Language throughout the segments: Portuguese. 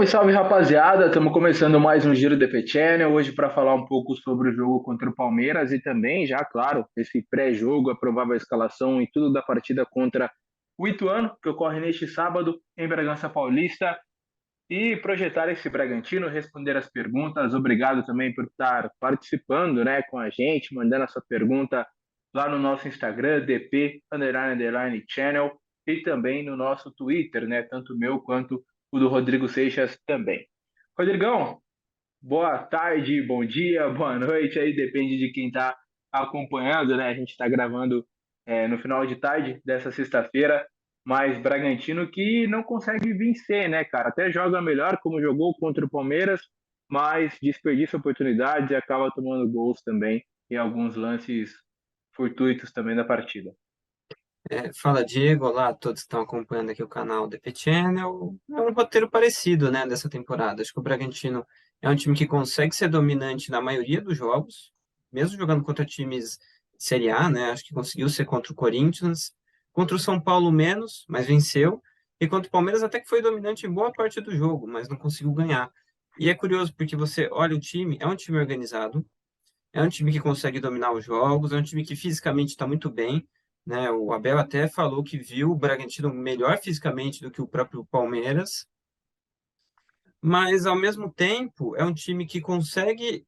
Salve, salve, rapaziada! Estamos começando mais um Giro DP Channel hoje para falar um pouco sobre o jogo contra o Palmeiras e também, já claro, esse pré-jogo, a provável escalação e tudo da partida contra o Ituano, que ocorre neste sábado em Bragança Paulista, e projetar esse Bragantino, responder as perguntas. Obrigado também por estar participando, né, com a gente, mandando a sua pergunta lá no nosso Instagram, DP_Channel, e também no nosso Twitter, né, tanto o meu quanto o do Rodrigo Seixas também. Rodrigão, boa tarde, bom dia, boa noite, aí depende de quem está acompanhando, né? A gente está gravando no final de tarde dessa sexta-feira, mas Bragantino que não consegue vencer, né, cara? Até joga melhor, como jogou contra o Palmeiras, mas desperdiça oportunidades e acaba tomando gols também em alguns lances fortuitos também da partida. Fala Diego, olá a todos que estão acompanhando aqui o canal DP Channel. É um roteiro parecido, né, dessa temporada. Acho que o Bragantino é um time que consegue ser dominante na maioria dos jogos, mesmo jogando contra times de Série A, né? Acho que conseguiu ser contra o Corinthians, contra o São Paulo menos, mas venceu. E contra o Palmeiras até que foi dominante em boa parte do jogo, mas não conseguiu ganhar. E é curioso porque você olha o time, é um time organizado, é um time que consegue dominar os jogos, é um time que fisicamente está muito bem, né? O Abel até falou que viu o Bragantino melhor fisicamente do que o próprio Palmeiras, mas ao mesmo tempo é um time que consegue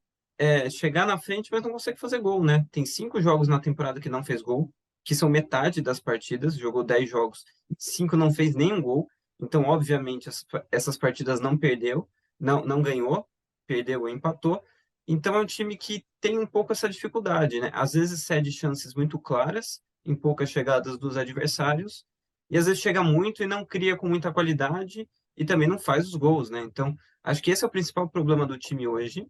chegar na frente, mas não consegue fazer gol, né? Tem 5 jogos na temporada que não fez gol, que são metade das partidas, jogou 10 jogos, 5 não fez nenhum gol, então obviamente essas partidas não perdeu, não ganhou, perdeu ou empatou. Então é um time que tem um pouco essa dificuldade, né? Às vezes cede chances muito claras em poucas chegadas dos adversários, e às vezes chega muito e não cria com muita qualidade e também não faz os gols, né? Então, acho que esse é o principal problema do time hoje.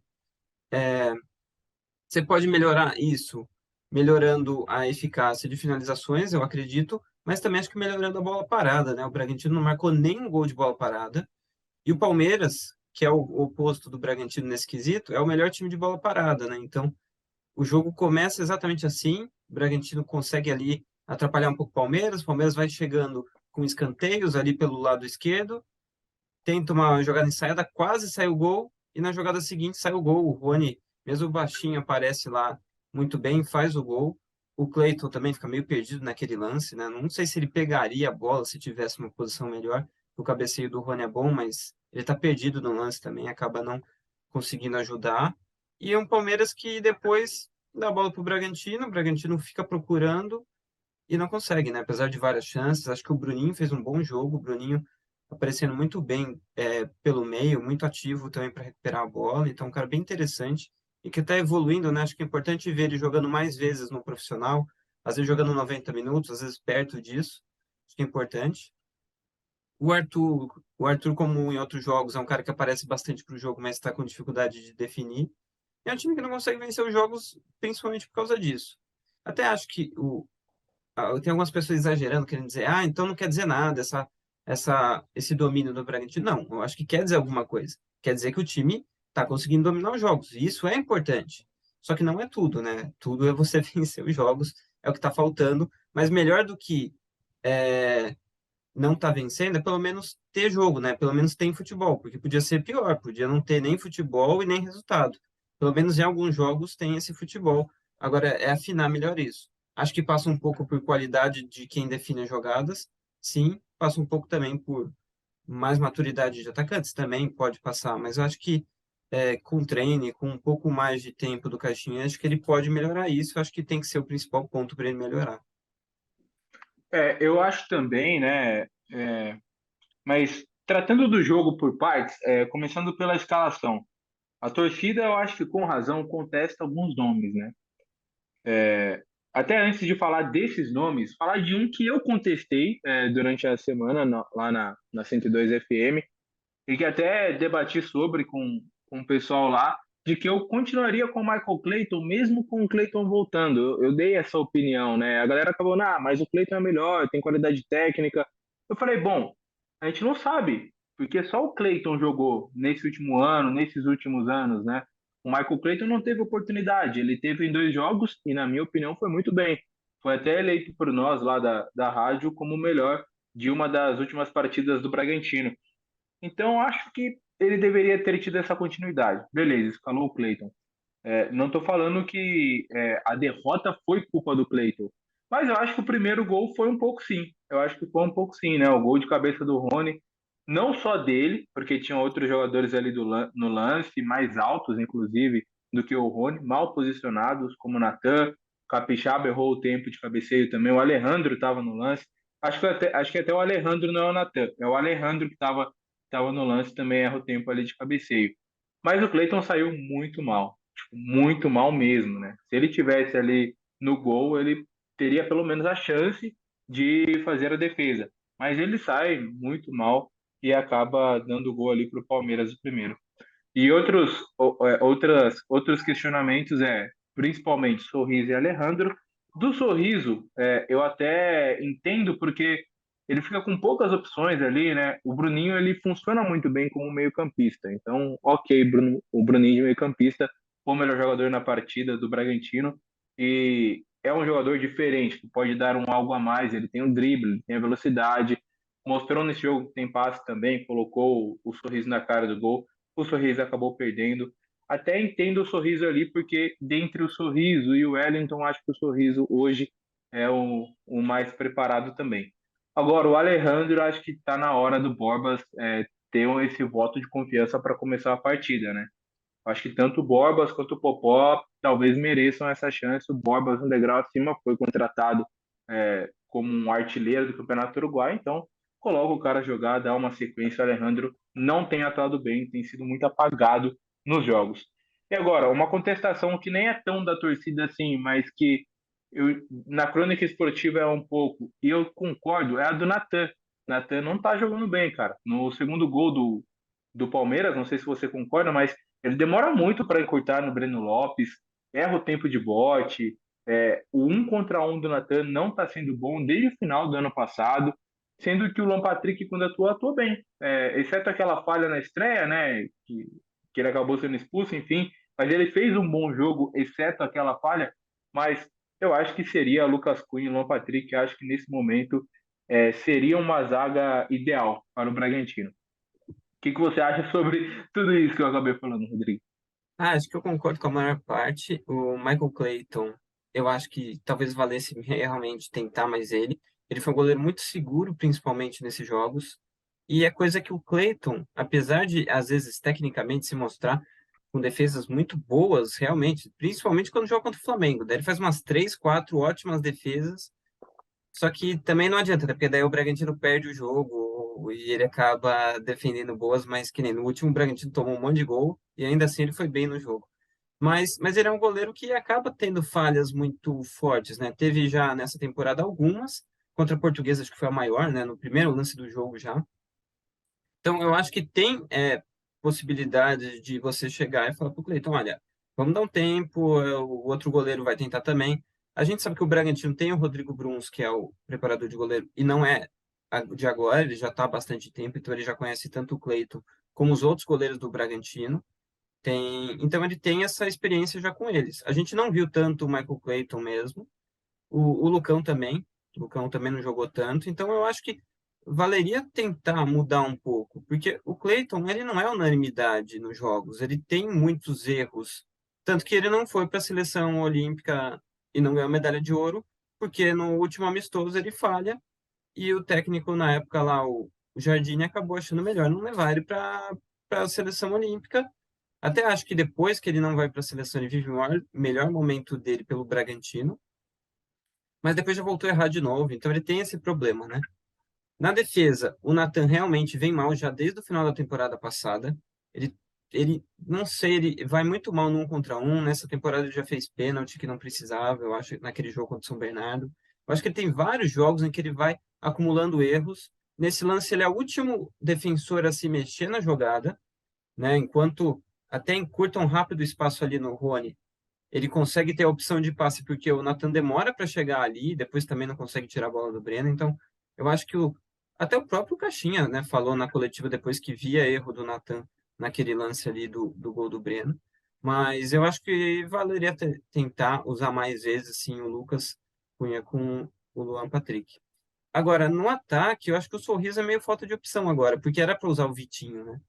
Você pode melhorar isso, melhorando a eficácia de finalizações, eu acredito, mas também acho que melhorando a bola parada, né? O Bragantino não marcou nenhum gol de bola parada, e o Palmeiras, que é o oposto do Bragantino nesse quesito, é o melhor time de bola parada, né? Então, o jogo começa exatamente assim, o Bragantino consegue ali atrapalhar um pouco o Palmeiras vai chegando com escanteios ali pelo lado esquerdo, tenta uma jogada ensaiada, quase sai o gol, e na jogada seguinte sai o gol. O Rony, mesmo baixinho, aparece lá muito bem, faz o gol. O Cleiton também fica meio perdido naquele lance, né? Não sei se ele pegaria a bola se tivesse uma posição melhor. O cabeceio do Rony é bom, mas ele está perdido no lance também, acaba não conseguindo ajudar. E é um Palmeiras que depois dá a bola para o Bragantino fica procurando e não consegue, né? Apesar de várias chances, acho que o Bruninho fez um bom jogo, o Bruninho aparecendo muito bem pelo meio, muito ativo também para recuperar a bola, então um cara bem interessante e que está evoluindo, né? Acho que é importante ver ele jogando mais vezes no profissional, às vezes jogando 90 minutos, às vezes perto disso, acho que é importante. O Arthur, como em outros jogos, é um cara que aparece bastante para o jogo, mas está com dificuldade de definir. É um time que não consegue vencer os jogos, principalmente por causa disso. Até acho que tem algumas pessoas exagerando, querendo dizer, então não quer dizer nada esse domínio do Bragantino. Não, eu acho que quer dizer alguma coisa. Quer dizer que o time está conseguindo dominar os jogos, e isso é importante. Só que não é tudo, né? Tudo é você vencer os jogos, é o que está faltando. Mas melhor do que é, não estar vencendo é pelo menos ter jogo, né? Pelo menos tem futebol, porque podia ser pior, podia não ter nem futebol e nem resultado. Pelo menos em alguns jogos tem esse futebol. Agora é afinar melhor isso. Acho que passa um pouco por qualidade de quem define as jogadas, sim, passa um pouco também por mais maturidade de atacantes, também pode passar, mas eu acho que com treino e com um pouco mais de tempo do Caixinha, acho que ele pode melhorar isso, eu acho que tem que ser o principal ponto para ele melhorar. Eu acho também, né? Mas tratando do jogo por partes, começando pela escalação. A torcida, eu acho que com razão, contesta alguns nomes, né? Até antes de falar desses nomes, falar de um que eu contestei durante a semana lá na 102 FM e que até debati sobre com o pessoal lá, de que eu continuaria com o Michael Clayton, mesmo com o Clayton voltando. Eu dei essa opinião, né? A galera acabou, mas o Clayton é melhor, tem qualidade técnica. Eu falei, bom, a gente não sabe, porque só o Clayton jogou nesse último ano, nesses últimos anos, né? O Michael Clayton não teve oportunidade, ele teve em 2 jogos e, na minha opinião, foi muito bem. Foi até eleito por nós lá da rádio como o melhor de uma das últimas partidas do Bragantino. Então, acho que ele deveria ter tido essa continuidade. Beleza, escalou o Cleiton. Não estou falando que a derrota foi culpa do Cleiton, mas eu acho que o primeiro gol foi um pouco sim. Eu acho que foi um pouco sim, né? O gol de cabeça do Rony, não só dele, porque tinha outros jogadores ali no lance, mais altos, inclusive, do que o Rony, mal posicionados, como o Natan, Capixaba errou o tempo de cabeceio também, o Alejandro estava no lance. Acho que até o Alejandro não é o Natan, é o Alejandro que estava no lance também erra o tempo ali de cabeceio. Mas o Cleiton saiu muito mal, tipo, muito mal mesmo, né? Se ele tivesse ali no gol, ele teria pelo menos a chance de fazer a defesa. Mas ele sai muito mal e acaba dando gol ali para o Palmeiras o primeiro. E outros questionamentos principalmente Sorriso e Alejandro. Do Sorriso, eu até entendo porque ele fica com poucas opções ali, né? O Bruninho ele funciona muito bem como meio-campista. Então, ok, o Bruninho de meio-campista foi o melhor jogador na partida do Bragantino e é um jogador diferente, que pode dar um algo a mais. Ele tem o drible, ele tem a velocidade. Mostrou nesse jogo que tem passe também, colocou o sorriso na cara do gol. O Sorriso acabou perdendo. Até entendo o Sorriso ali, porque dentre o Sorriso e o Wellington, acho que o Sorriso hoje é o mais preparado também. Agora, o Alejandro, acho que está na hora do Borbas ter esse voto de confiança para começar a partida, né? Acho que tanto o Borbas quanto o Popó talvez mereçam essa chance. O Borbas, um degrau acima, foi contratado como um artilheiro do Campeonato Uruguai, então coloca o cara a jogar, dá uma sequência. O Alejandro não tem atuado bem, tem sido muito apagado nos jogos. E agora, uma contestação que nem é tão da torcida assim, mas que na crônica esportiva é um pouco, e eu concordo, é a do Natan. Natan não tá jogando bem, cara. No segundo gol do Palmeiras, não sei se você concorda, mas ele demora muito para encurtar no Breno Lopes, erra o tempo de bote, o um contra um do Natan não está sendo bom desde o final do ano passado, sendo que o Lampatrick, quando atuou bem, exceto aquela falha na estreia, né, que ele acabou sendo expulso, enfim, mas ele fez um bom jogo, exceto aquela falha, mas eu acho que seria Lucas Cunha e Lampatrick, acho que nesse momento seria uma zaga ideal para o Bragantino. Que você acha sobre tudo isso que eu acabei falando, Rodrigo? Acho que eu concordo com a maior parte. O Michael Clayton, eu acho que talvez valesse realmente tentar mais ele. Ele foi um goleiro muito seguro, principalmente nesses jogos. E é coisa que o Clayton, apesar de, às vezes, tecnicamente se mostrar com defesas muito boas, realmente, principalmente quando joga contra o Flamengo. Daí ele faz umas três, quatro ótimas defesas. Só que também não adianta, né? Porque daí o Bragantino perde o jogo e ele acaba defendendo boas, mas que nem no último o Bragantino tomou um monte de gol e ainda assim ele foi bem no jogo. Mas ele é um goleiro que acaba tendo falhas muito fortes, né? Teve já nessa temporada algumas, contra a Portuguesa acho que foi a maior, né? No primeiro lance do jogo já. Então eu acho que tem possibilidade de você chegar e falar pro Cleiton, olha, vamos dar um tempo, o outro goleiro vai tentar também. A gente sabe que o Bragantino tem o Rodrigo Bruns, que é o preparador de goleiro, e não é de agora, ele já está há bastante tempo, então ele já conhece tanto o Cleiton como os outros goleiros do Bragantino. Então ele tem essa experiência já com eles. A gente não viu tanto o Michael Clayton mesmo, o Lucão também. O Lucão também não jogou tanto, então eu acho que valeria tentar mudar um pouco, porque o Clayton ele não é unanimidade nos jogos, ele tem muitos erros, tanto que ele não foi para a seleção olímpica e não ganhou medalha de ouro, porque no último amistoso ele falha e o técnico na época lá, o Jardine, acabou achando melhor não levar ele para a seleção olímpica. Até acho que depois que ele não vai para a seleção, ele vive o melhor momento dele pelo Bragantino, mas depois já voltou a errar de novo, então ele tem esse problema, né? Na defesa, o Nathan realmente vem mal já desde o final da temporada passada. Ele, ele, não sei, ele vai muito mal no 1 contra 1. Nessa temporada ele já fez pênalti que não precisava, eu acho, naquele jogo contra o São Bernardo. Eu acho que ele tem vários jogos em que ele vai acumulando erros. Nesse lance, ele é o último defensor a se mexer na jogada, né? Enquanto até encurtam rápido o espaço ali no Rony, ele consegue ter a opção de passe porque o Nathan demora para chegar ali, depois também não consegue tirar a bola do Breno. Então, eu acho que até o próprio Caixinha, né, falou na coletiva depois que via erro do Nathan naquele lance ali do gol do Breno. Mas eu acho que valeria tentar usar mais vezes sim o Lucas Cunha com o Luan Patrick. Agora, no ataque, eu acho que o Sorriso é meio falta de opção agora, porque era para usar o Vitinho, né?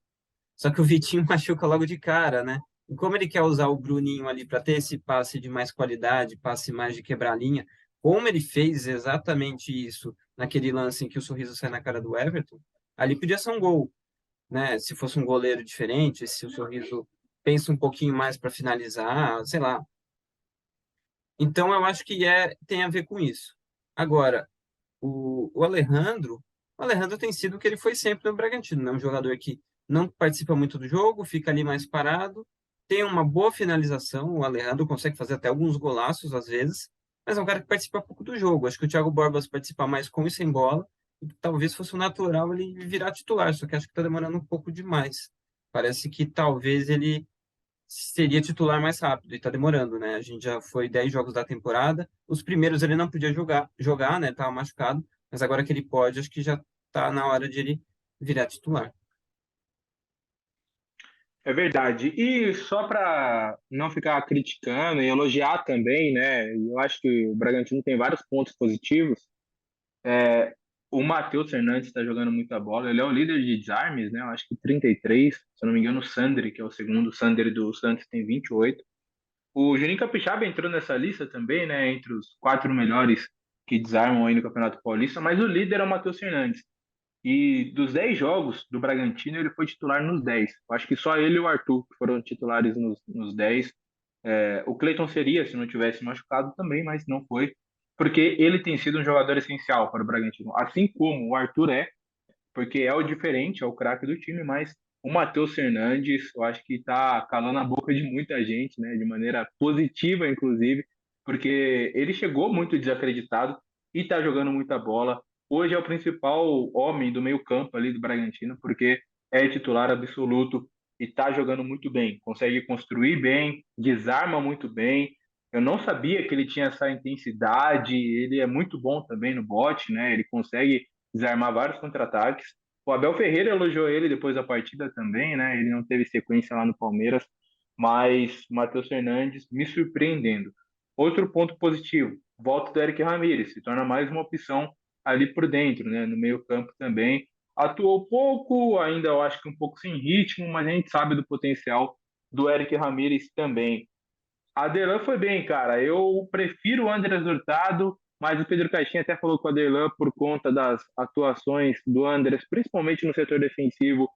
Só que o Vitinho machuca logo de cara, né? E como ele quer usar o Bruninho ali para ter esse passe de mais qualidade, passe mais de quebrar a linha, como ele fez exatamente isso naquele lance em que o sorriso sai na cara do Everton, ali podia ser um gol, né? Se fosse um goleiro diferente, se o sorriso pensa um pouquinho mais para finalizar, sei lá. Então eu acho que tem a ver com isso. Agora, o Alejandro tem sido o que ele foi sempre no Bragantino, né? Um jogador que não participa muito do jogo, fica ali mais parado, tem uma boa finalização, o Alejandro consegue fazer até alguns golaços às vezes, mas é um cara que participa pouco do jogo. Acho que o Thiago Borba participa mais com e sem bola, e talvez fosse o natural ele virar titular, só que acho que está demorando um pouco demais. Parece que talvez ele seria titular mais rápido e tá demorando, né? A gente já foi 10 jogos da temporada. Os primeiros ele não podia jogar, né? Ele tava machucado, mas agora que ele pode, acho que já tá na hora de ele virar titular. É verdade. E só para não ficar criticando e elogiar também, né? Eu acho que o Bragantino tem vários pontos positivos. O Matheus Fernandes está jogando muita bola. Ele é o líder de desarmes, né? Eu acho que 33. Se eu não me engano, o Sandri, que é o segundo. O Sandri do Santos tem 28. O Juninho Capixaba entrou nessa lista também, né? Entre os quatro melhores que desarmam aí no Campeonato Paulista. Mas o líder é o Matheus Fernandes. E dos 10 jogos do Bragantino, ele foi titular nos 10. Eu acho que só ele e o Arthur que foram titulares nos 10. O Cleiton seria, se não tivesse machucado também, mas não foi. Porque ele tem sido um jogador essencial para o Bragantino. Assim como o Arthur porque é o diferente, é o craque do time, mas o Matheus Fernandes, eu acho que está calando a boca de muita gente, né, de maneira positiva, inclusive, porque ele chegou muito desacreditado e está jogando muita bola. Hoje é o principal homem do meio-campo ali do Bragantino, porque é titular absoluto e está jogando muito bem. Consegue construir bem, desarma muito bem. Eu não sabia que ele tinha essa intensidade. Ele é muito bom também no bote, né? Ele consegue desarmar vários contra-ataques. O Abel Ferreira elogiou ele depois da partida também, né? Ele não teve sequência lá no Palmeiras, mas o Matheus Fernandes me surpreendendo. Outro ponto positivo, volta do Eric Ramírez, se torna mais uma opção ali por dentro, né? No meio-campo também. Atuou pouco, ainda eu acho que um pouco sem ritmo, mas a gente sabe do potencial do Eric Ramírez também. A Adelan foi bem, cara. Eu prefiro o Andrés Hurtado, mas o Pedro Caixinha até falou com o Adelan por conta das atuações do Andrés, principalmente no setor defensivo,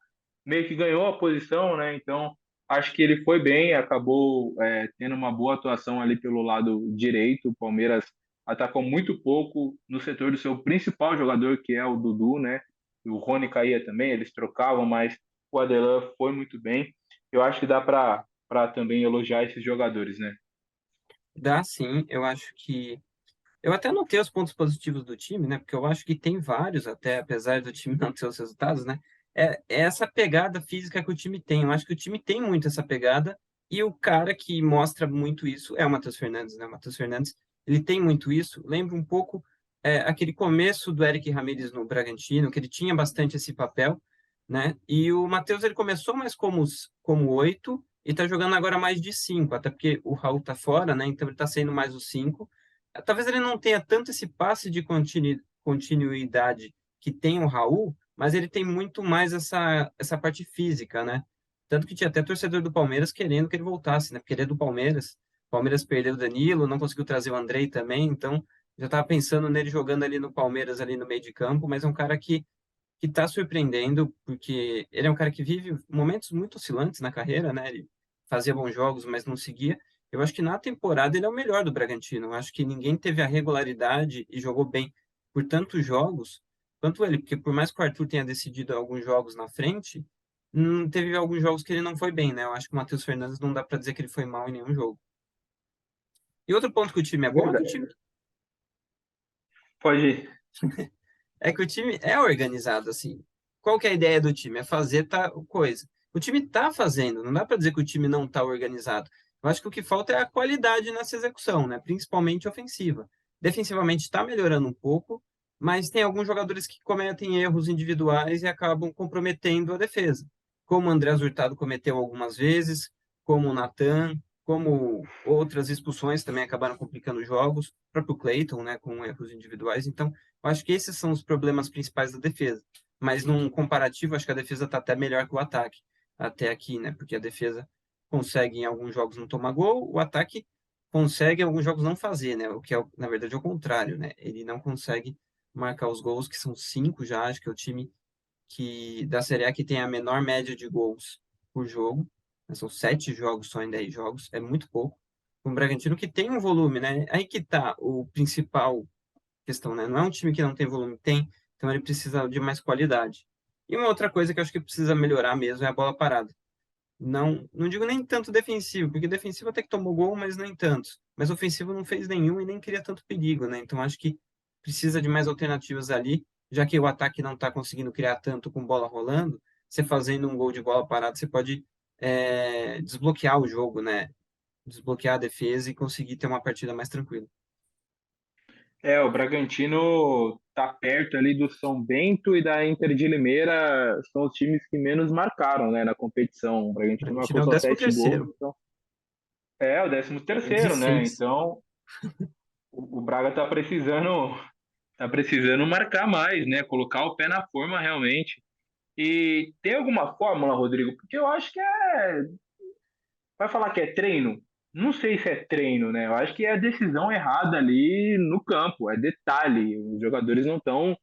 meio que ganhou a posição, né? Então, acho que ele foi bem, acabou tendo uma boa atuação ali pelo lado direito. O Palmeiras atacou muito pouco no setor do seu principal jogador, que é o Dudu, né? E o Rony caía também, eles trocavam, mas o Adelan foi muito bem. Eu acho que dá para também elogiar esses jogadores, né? Dá sim, eu acho que. Eu até anotei os pontos positivos do time, né? Porque eu acho que tem vários, até apesar do time não ter os resultados, né? É essa pegada física que o time tem. Eu acho que o time tem muito essa pegada, e o cara que mostra muito isso é o Matheus Fernandes, né? O Matheus Fernandes, ele tem muito isso. Lembra um pouco aquele começo do Eric Ramírez no Bragantino, que ele tinha bastante esse papel, né? E o Matheus, ele começou mais como oito e tá jogando agora mais de cinco, até porque o Raul tá fora, né? Então ele tá sendo mais o cinco. Talvez ele não tenha tanto esse passe de continuidade que tem o Raul, mas ele tem muito mais essa parte física, né? Tanto que tinha até torcedor do Palmeiras querendo que ele voltasse, né? Porque ele é do Palmeiras. O Palmeiras perdeu o Danilo, não conseguiu trazer o Andrei também, então já estava pensando nele jogando ali no Palmeiras, ali no meio de campo, mas é um cara que está surpreendendo, porque ele é um cara que vive momentos muito oscilantes na carreira, né? Ele fazia bons jogos, mas não seguia. Eu acho que na temporada ele é o melhor do Bragantino. Eu acho que ninguém teve a regularidade e jogou bem por tantos jogos quanto ele, porque por mais que o Arthur tenha decidido alguns jogos na frente, teve alguns jogos que ele não foi bem, né? Eu acho que o Matheus Fernandes não dá para dizer que ele foi mal em nenhum jogo. E outro ponto que o time é bom Verdade. Pode ir. é que o time é organizado, assim. Qual que é a ideia do time? É fazer coisa. O time tá fazendo, não dá para dizer que o time não tá organizado. Eu acho que o que falta é a qualidade nessa execução, né? Principalmente ofensiva. Defensivamente está melhorando um pouco, mas tem alguns jogadores que cometem erros individuais e acabam comprometendo a defesa. Como o André Hurtado cometeu algumas vezes, como o Natan, como outras expulsões também acabaram complicando jogos, o próprio Cleiton, né, com erros individuais. Então, eu acho que esses são os problemas principais da defesa. Mas num comparativo, acho que a defesa está até melhor que o ataque. até aqui, né? Porque a defesa consegue em alguns jogos não tomar gol, o ataque consegue em alguns jogos não fazer, né? O que é, na verdade, é o contrário, né? Ele não consegue marcar os gols, que são 5 já, acho que é o time que da Série A que tem a menor média de gols por jogo, né? São 7 jogos só em 10 jogos, é muito pouco. Um Bragantino que tem um volume, né? Aí que tá o principal questão, né? Não é um time que não tem volume, tem, então ele precisa de mais qualidade. E uma outra coisa que eu acho que precisa melhorar mesmo é a bola parada. Não digo nem tanto defensivo, porque defensivo até que tomou gol, mas nem tanto. Mas ofensivo não fez nenhum e nem cria tanto perigo, né? Então acho que precisa de mais alternativas ali, já que o ataque não está conseguindo criar tanto com bola rolando. Você fazendo um gol de bola parada, você pode desbloquear o jogo, né? Desbloquear a defesa e conseguir ter uma partida mais tranquila. O Bragantino tá perto ali do São Bento e da Inter de Limeira, são os times que menos marcaram, né, na competição. O A Bragantino gente marcou é o só décimo 7 gols, terceiro, então é o 13º, né? 16. Então o Braga tá precisando marcar mais, né? Colocar o pé na forma realmente. E tem alguma fórmula, Rodrigo? Porque eu acho que vai falar que é treino? Não sei se é treino, né? Eu acho que é a decisão errada ali no campo, é detalhe. Os jogadores não estão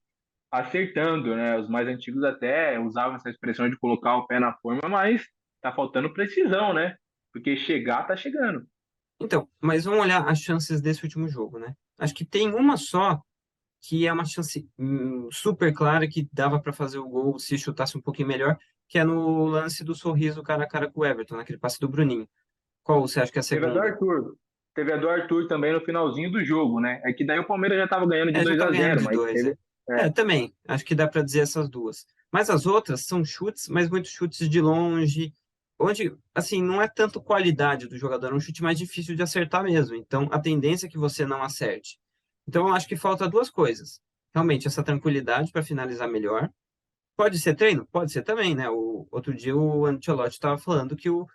acertando, né? Os mais antigos até usavam essa expressão de colocar o pé na forma, mas tá faltando precisão, né? Porque chegar tá chegando. Então, mas vamos olhar as chances desse último jogo, né? Acho que tem uma só que é uma chance super clara que dava para fazer o gol se chutasse um pouquinho melhor, que é no lance do sorriso cara a cara com o Everton, naquele passe do Bruninho. Qual você acha que é a Teve a do segunda? Arthur. Teve a do Arthur também no finalzinho do jogo, né? É que daí o Palmeiras já tava ganhando de Já 2 estava a ganhando zero, de mas dois, teve. é. É, Também. Acho que dá para dizer essas duas. Mas as outras são chutes, mas muitos chutes de longe, onde, assim, não é tanto qualidade do jogador, é um chute mais difícil de acertar mesmo. Então, a tendência é que você não acerte. Então, eu acho que falta duas coisas. Realmente, essa tranquilidade para finalizar melhor. Pode ser treino? Pode ser também, né? O outro dia o Ancelotti estava falando que o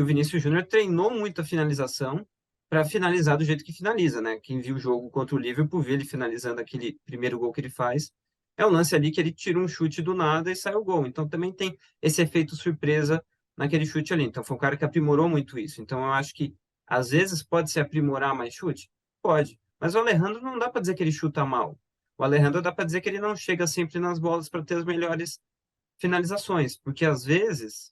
Vinícius Júnior treinou muito a finalização para finalizar do jeito que finaliza, né? Quem viu o jogo contra o Liverpool, vê ele finalizando aquele primeiro gol que ele faz. É um lance ali que ele tira um chute do nada e sai o gol. Então também tem esse efeito surpresa naquele chute ali. Então foi um cara que aprimorou muito isso. Então eu acho que às vezes pode se aprimorar mais chute? Pode. Mas o Alejandro não dá para dizer que ele chuta mal. O Alejandro dá para dizer que ele não chega sempre nas bolas para ter as melhores finalizações, porque às vezes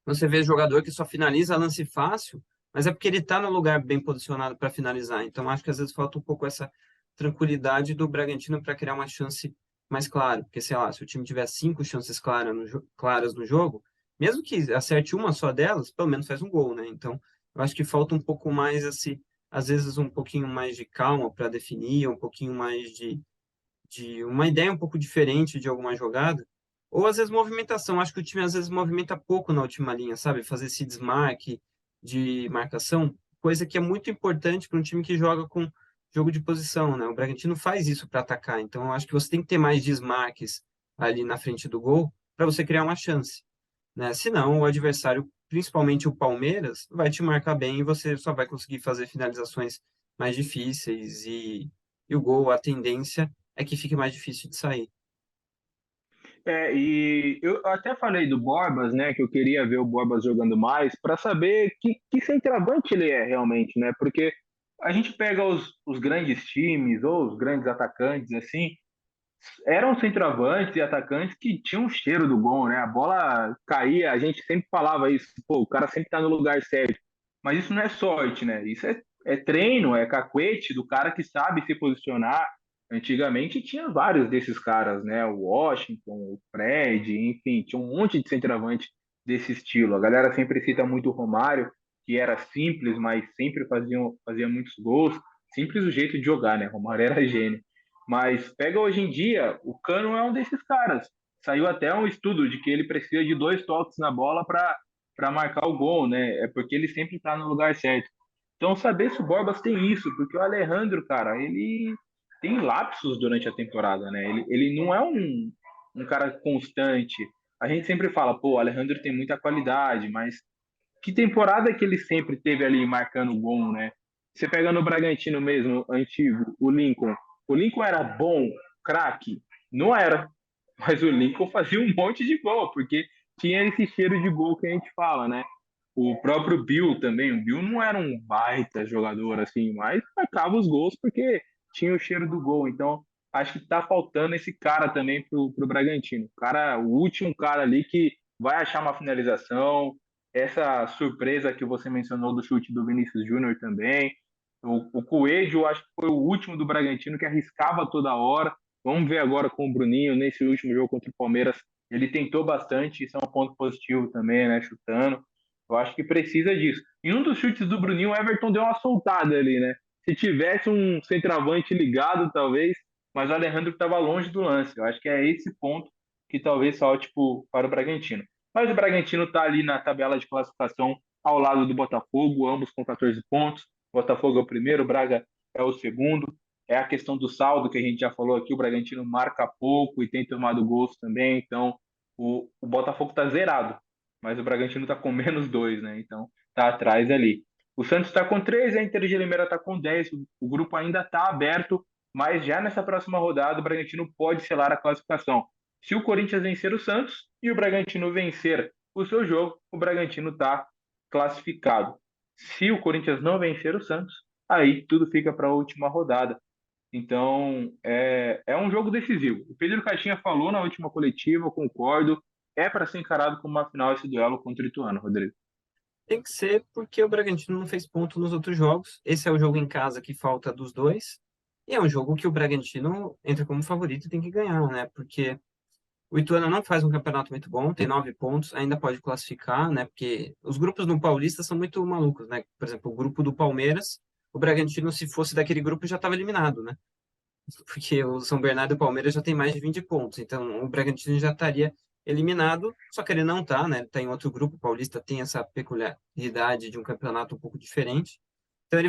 você vê jogador que só finaliza lance fácil, mas é porque ele está no lugar bem posicionado para finalizar. Então, acho que às vezes falta um pouco essa tranquilidade do Bragantino para criar uma chance mais clara. Porque, sei lá, se o time tiver 5 chances claras no jogo, mesmo que acerte uma só delas, pelo menos faz um gol, né? Então, eu acho que falta um pouco mais, assim, às vezes um pouquinho mais de calma para definir, um pouquinho mais de uma ideia um pouco diferente de alguma jogada, ou às vezes movimentação. Acho que o time às vezes movimenta pouco na última linha, sabe? Fazer esse desmarque de marcação, coisa que é muito importante para um time que joga com jogo de posição, né? O Bragantino faz isso para atacar, então eu acho que você tem que ter mais desmarques ali na frente do gol para você criar uma chance, né? Senão o adversário, principalmente o Palmeiras, vai te marcar bem e você só vai conseguir fazer finalizações mais difíceis e o gol, a tendência é que fique mais difícil de sair. e eu até falei do Borbas, né? Que eu queria ver o Borbas jogando mais para saber que centroavante ele é realmente, né? Porque a gente pega os grandes times ou os grandes atacantes, assim, eram centroavantes e atacantes que tinham o cheiro do gol, né? A bola caía, a gente sempre falava isso, pô, o cara sempre tá no lugar certo. Mas isso não é sorte, né? Isso é treino, é cacuete do cara que sabe se posicionar. Antigamente tinha vários desses caras, né? O Washington, o Fred, enfim, tinha um monte de centroavante desse estilo. A galera sempre cita muito o Romário, que era simples, mas sempre fazia muitos gols. Simples o jeito de jogar, né? Romário era gênio. Mas pega hoje em dia, o Cano é um desses caras. Saiu até um estudo de que ele precisa de 2 toques na bola para marcar o gol, né? É porque ele sempre está no lugar certo. Então, saber se o Borbas tem isso, porque o Alejandro, cara, ele tem lapsos durante a temporada, né? Ele não é um cara constante. A gente sempre fala, pô, o Alejandro tem muita qualidade, mas que temporada que ele sempre teve ali marcando gol, né? Você pega no Bragantino mesmo, antigo, o Lincoln. O Lincoln era bom, craque? Não era. Mas o Lincoln fazia um monte de gol, porque tinha esse cheiro de gol que a gente fala, né? O próprio Bill também, o Bill não era um baita jogador assim, mas marcava os gols porque tinha o cheiro do gol. Então, acho que tá faltando esse cara também pro Bragantino. O cara, o último cara ali que vai achar uma finalização. Essa surpresa que você mencionou do chute do Vinícius Júnior também. O Coelho, acho que foi o último do Bragantino que arriscava toda hora. Vamos ver agora com o Bruninho nesse último jogo contra o Palmeiras. Ele tentou bastante, isso é um ponto positivo também, né? Chutando. Eu acho que precisa disso. Em um dos chutes do Bruninho, o Everton deu uma soltada ali, né? Se tivesse um centroavante ligado, talvez, mas o Alejandro estava longe do lance. Eu acho que é esse ponto que talvez falte para o Bragantino. Mas o Bragantino está ali na tabela de classificação ao lado do Botafogo, ambos com 14 pontos. O Botafogo é o primeiro, o Braga é o segundo. É a questão do saldo que a gente já falou aqui. O Bragantino marca pouco e tem tomado gols também. Então, o Botafogo está zerado, mas o Bragantino está com menos dois, né? Então, está atrás ali. O Santos está com 13, a Inter de Limeira está com 10. O grupo ainda está aberto, mas já nessa próxima rodada o Bragantino pode selar a classificação. Se o Corinthians vencer o Santos e o Bragantino vencer o seu jogo, o Bragantino está classificado. Se o Corinthians não vencer o Santos, aí tudo fica para a última rodada. Então, é um jogo decisivo. O Pedro Caixinha falou na última coletiva, eu concordo, é para ser encarado como uma final esse duelo contra o Ituano, Rodrigo. Tem que ser porque o Bragantino não fez ponto nos outros jogos. Esse é o jogo em casa que falta dos dois. E é um jogo que o Bragantino entra como favorito e tem que ganhar, né? Porque o Ituano não faz um campeonato muito bom, tem 9 pontos, ainda pode classificar, né? Porque os grupos no Paulista são muito malucos, né? Por exemplo, o grupo do Palmeiras, o Bragantino, se fosse daquele grupo, já estava eliminado, né? Porque o São Bernardo e o Palmeiras já tem mais de 20 pontos, então o Bragantino já estaria eliminado, só que ele não está, né? Ele está em outro grupo, o Paulista tem essa peculiaridade de um campeonato um pouco diferente. Então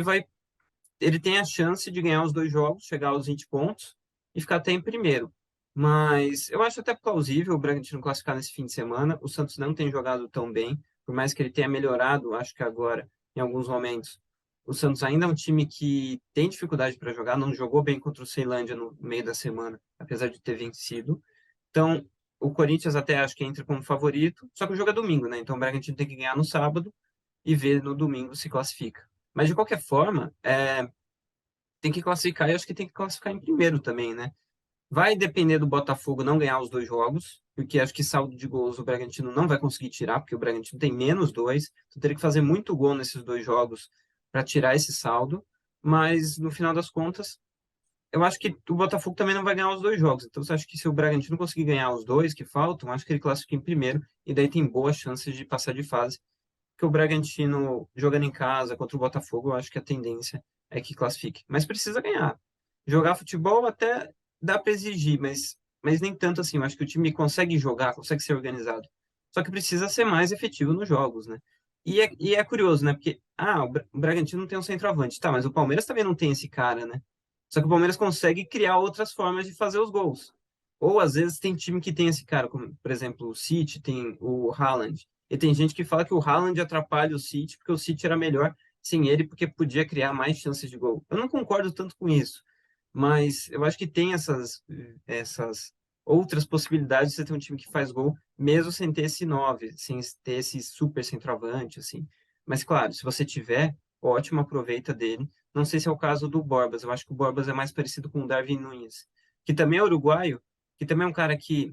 ele tem a chance de ganhar os dois jogos, chegar aos 20 pontos e ficar até em primeiro. Mas eu acho até plausível o Bragantino classificar nesse fim de semana. O Santos não tem jogado tão bem, por mais que ele tenha melhorado, acho que agora, em alguns momentos. O Santos ainda é um time que tem dificuldade para jogar, não jogou bem contra o Ceilândia no meio da semana, apesar de ter vencido. Então, o Corinthians até acho que entra como favorito, só que o jogo é domingo, né? Então o Bragantino tem que ganhar no sábado e ver no domingo se classifica. Mas de qualquer forma, tem que classificar e acho que tem que classificar em primeiro também, né? Vai depender do Botafogo não ganhar os dois jogos, porque acho que saldo de gols o Bragantino não vai conseguir tirar, porque o Bragantino tem menos dois, então teria que fazer muito gol nesses dois jogos para tirar esse saldo. Mas no final das contas, eu acho que o Botafogo também não vai ganhar os dois jogos. Então, eu acho que se o Bragantino conseguir ganhar os dois que faltam, acho que ele classifica em primeiro e daí tem boas chances de passar de fase. Porque o Bragantino jogando em casa contra o Botafogo, eu acho que a tendência é que classifique. Mas precisa ganhar. Jogar futebol até dá para exigir, mas nem tanto assim. Eu acho que o time consegue jogar, consegue ser organizado. Só que precisa ser mais efetivo nos jogos, né? E é curioso, né? Porque, o Bragantino não tem um centroavante. Tá, mas o Palmeiras também não tem esse cara, né? Só que o Palmeiras consegue criar outras formas de fazer os gols. Ou às vezes tem time que tem esse cara, como por exemplo o City, tem o Haaland. E tem gente que fala que o Haaland atrapalha o City porque o City era melhor sem ele, porque podia criar mais chances de gol. Eu não concordo tanto com isso, mas eu acho que tem essas outras possibilidades de você ter um time que faz gol, mesmo sem ter esse 9, sem ter esse super centroavante, assim. Mas claro, se você tiver, ótimo, aproveita dele. Não sei se é o caso do Borbas, eu acho que o Borbas é mais parecido com o Darwin Núñez, que também é uruguaio, que também é um cara que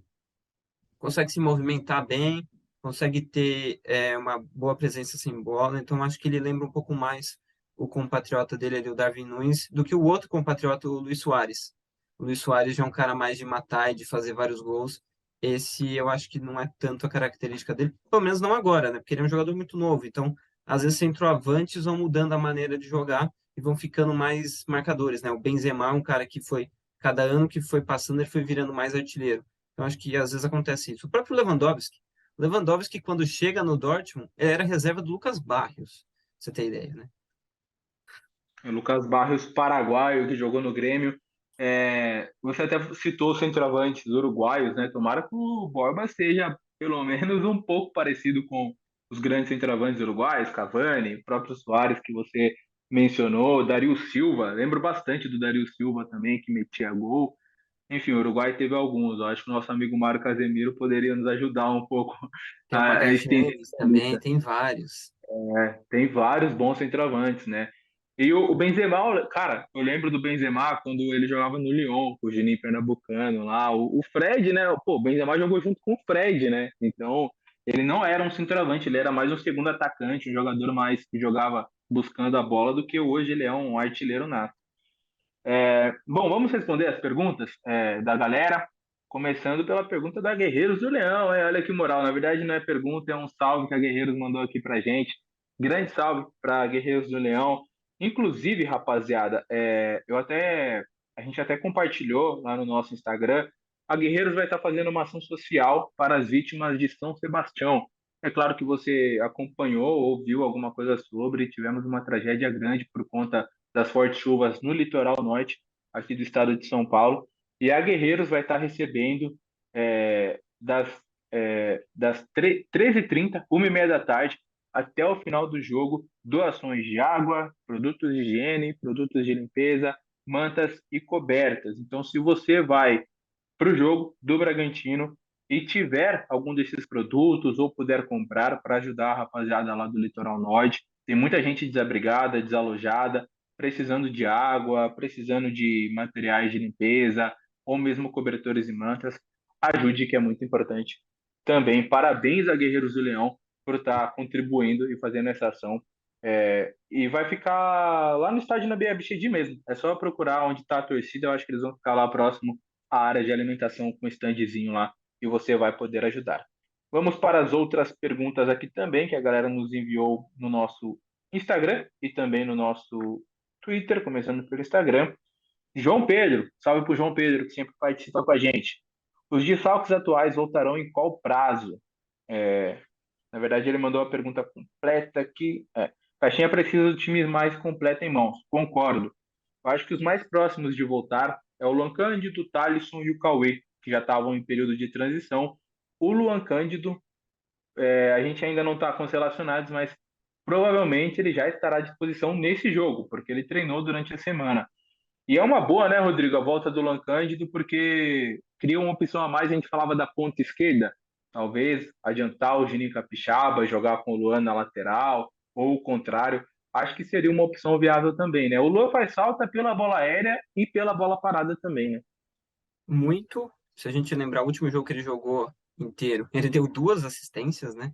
consegue se movimentar bem, consegue ter uma boa presença sem bola, então acho que ele lembra um pouco mais o compatriota dele ali, o Darwin Núñez, do que o outro compatriota, o Luis Soares. O Luis Soares já é um cara mais de matar e de fazer vários gols. Esse eu acho que não é tanto a característica dele, pelo menos não agora, né? Porque ele é um jogador muito novo, então às vezes centroavantes vão mudando a maneira de jogar e vão ficando mais marcadores, né? O Benzema é um cara que foi, cada ano que foi passando, ele foi virando mais artilheiro. Eu acho que às vezes acontece isso. O próprio Lewandowski, quando chega no Dortmund, ele era reserva do Lucas Barrios, pra você ter ideia, né? O Lucas Barrios, paraguaio, que jogou no Grêmio. Você até citou os centroavantes uruguaios, né? Tomara que o Borba seja pelo menos um pouco parecido com os grandes centroavantes uruguaios, Cavani, o próprio Soares que você mencionou, Dario Silva. Lembro bastante do Dario Silva também, que metia gol. enfim, o Uruguai teve alguns. Eu acho que o nosso amigo Mário Casemiro poderia nos ajudar um pouco Tem o a estender Magajanes essa também, lista. tem vários. Tem vários bons centroavantes, né? E o Benzema, cara, eu lembro do Benzema quando ele jogava no Lyon, com o Juninho Pernambucano lá. O Fred, né? Pô, o Benzema jogou junto com o Fred, né? Então, ele não era um centroavante, ele era mais um segundo atacante, um jogador mais que jogava buscando a bola do que hoje ele é um artilheiro nato. Bom, vamos responder as perguntas da galera, começando pela pergunta da Guerreiros do Leão. Olha que moral, na verdade não é pergunta, é um salve que a Guerreiros mandou aqui pra gente. Grande salve para Guerreiros do Leão. Inclusive, rapaziada, a gente até compartilhou lá no nosso Instagram. A Guerreiros vai estar fazendo uma ação social para as vítimas de São Sebastião. É claro que você acompanhou ou viu alguma coisa sobre. Tivemos uma tragédia grande por conta das fortes chuvas no litoral norte, aqui do estado de São Paulo. E a Guerreiros vai estar recebendo das 13h30, 1h30 da tarde, até o final do jogo, doações de água, produtos de higiene, produtos de limpeza, mantas e cobertas. Então, se você vai para o jogo do Bragantino e tiver algum desses produtos ou puder comprar para ajudar a rapaziada lá do Litoral Norte, tem muita gente desabrigada, desalojada, precisando de água, precisando de materiais de limpeza ou mesmo cobertores e mantas. Ajude, que é muito importante. Também parabéns a Guerreiros do Leão por estar contribuindo e fazendo essa ação. E vai ficar lá no estádio na BBXD mesmo. É só procurar onde está a torcida. Eu acho que eles vão ficar lá próximo à área de alimentação com um standzinho lá e você vai poder ajudar. Vamos para as outras perguntas aqui também que a galera nos enviou no nosso Instagram e também no nosso Twitter, começando pelo Instagram. João Pedro, salve para o João Pedro, que sempre participa com a gente. Os desfalques atuais voltarão em qual prazo? Na verdade, ele mandou a pergunta completa aqui. Caixinha precisa de times mais completos em mãos. Concordo. Eu acho que os mais próximos de voltar é o Luan Cândido, o Thalisson e o Cauê, que já estavam em período de transição. O Luan Cândido, a gente ainda não está com os relacionados, mas provavelmente ele já estará à disposição nesse jogo, porque ele treinou durante a semana. E é uma boa, né, Rodrigo, a volta do Luan Cândido, porque cria uma opção a mais. A gente falava da ponta esquerda, talvez adiantar o Juninho Capixaba, jogar com o Luan na lateral, ou o contrário. Acho que seria uma opção viável também, né? O Luan faz falta pela bola aérea e pela bola parada também, né? Muito, se a gente lembrar o último jogo que ele jogou inteiro, ele deu duas assistências, né?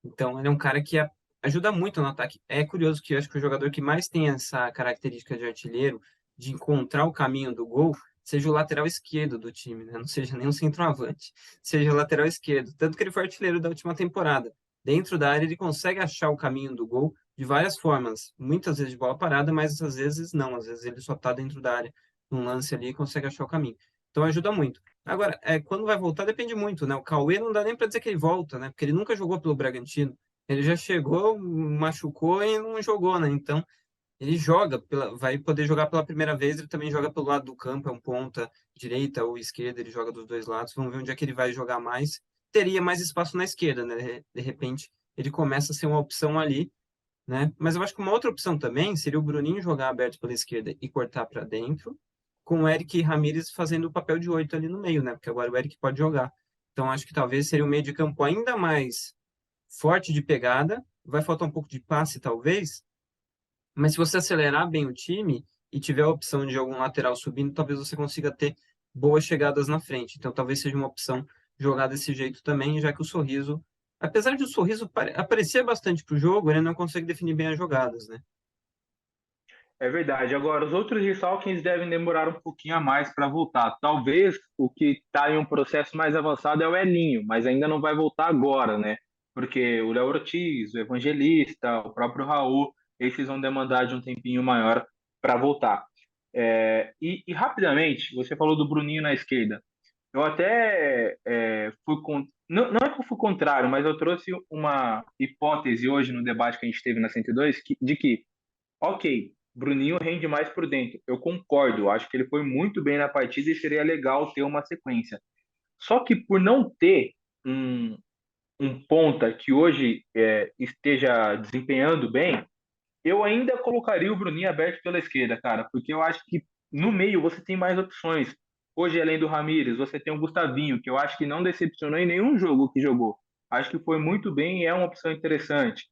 Então, ele é um cara que ajuda muito no ataque. É curioso que eu acho que o jogador que mais tem essa característica de artilheiro, de encontrar o caminho do gol, seja o lateral esquerdo do time, né? Não seja nem um centroavante, seja o lateral esquerdo. Tanto que ele foi artilheiro da última temporada. Dentro da área, ele consegue achar o caminho do gol de várias formas. Muitas vezes de bola parada, mas às vezes não. Às vezes ele só está dentro da área, num lance ali, e consegue achar o caminho. Então ajuda muito. Agora, quando vai voltar depende muito, né? O Cauê não dá nem para dizer que ele volta, né? Porque ele nunca jogou pelo Bragantino. Ele já chegou, machucou e não jogou, né? Então, ele joga, vai poder jogar pela primeira vez, ele também joga pelo lado do campo, é um ponta, direita ou esquerda, ele joga dos dois lados. Vamos ver onde é que ele vai jogar mais. Teria mais espaço na esquerda, né? De repente, ele começa a ser uma opção ali, né? Mas eu acho que uma outra opção também seria o Bruninho jogar aberto pela esquerda e cortar para dentro, com o Eric Ramírez fazendo o papel de 8 ali no meio, né? Porque agora o Eric pode jogar. Então acho que talvez seria um meio de campo ainda mais forte de pegada, vai faltar um pouco de passe talvez, mas se você acelerar bem o time e tiver a opção de algum lateral subindo, talvez você consiga ter boas chegadas na frente. Então talvez seja uma opção jogar desse jeito também, já que o Sorriso, apesar de o Sorriso aparecer bastante para o jogo, ele não consegue definir bem as jogadas, né? É verdade. Agora, os outros desfalques devem demorar um pouquinho a mais para voltar. Talvez o que está em um processo mais avançado é o Elinho, mas ainda não vai voltar agora, né? Porque o Léo Ortiz, o Evangelista, o próprio Raul, esses vão demandar de um tempinho maior para voltar. E rapidamente, você falou do Bruninho na esquerda. Eu até fui não, não é que eu fui contrário, mas eu trouxe uma hipótese hoje no debate que a gente teve na 102 de que ok, Bruninho rende mais por dentro. Eu concordo, acho que ele foi muito bem na partida e seria legal ter uma sequência. Só que por não ter um, um ponta que hoje esteja desempenhando bem, eu ainda colocaria o Bruninho aberto pela esquerda, cara, porque eu acho que no meio você tem mais opções. Hoje, além do Ramires, você tem o Gustavinho, que eu acho que não decepcionou em nenhum jogo que jogou. Acho que foi muito bem e é uma opção interessante.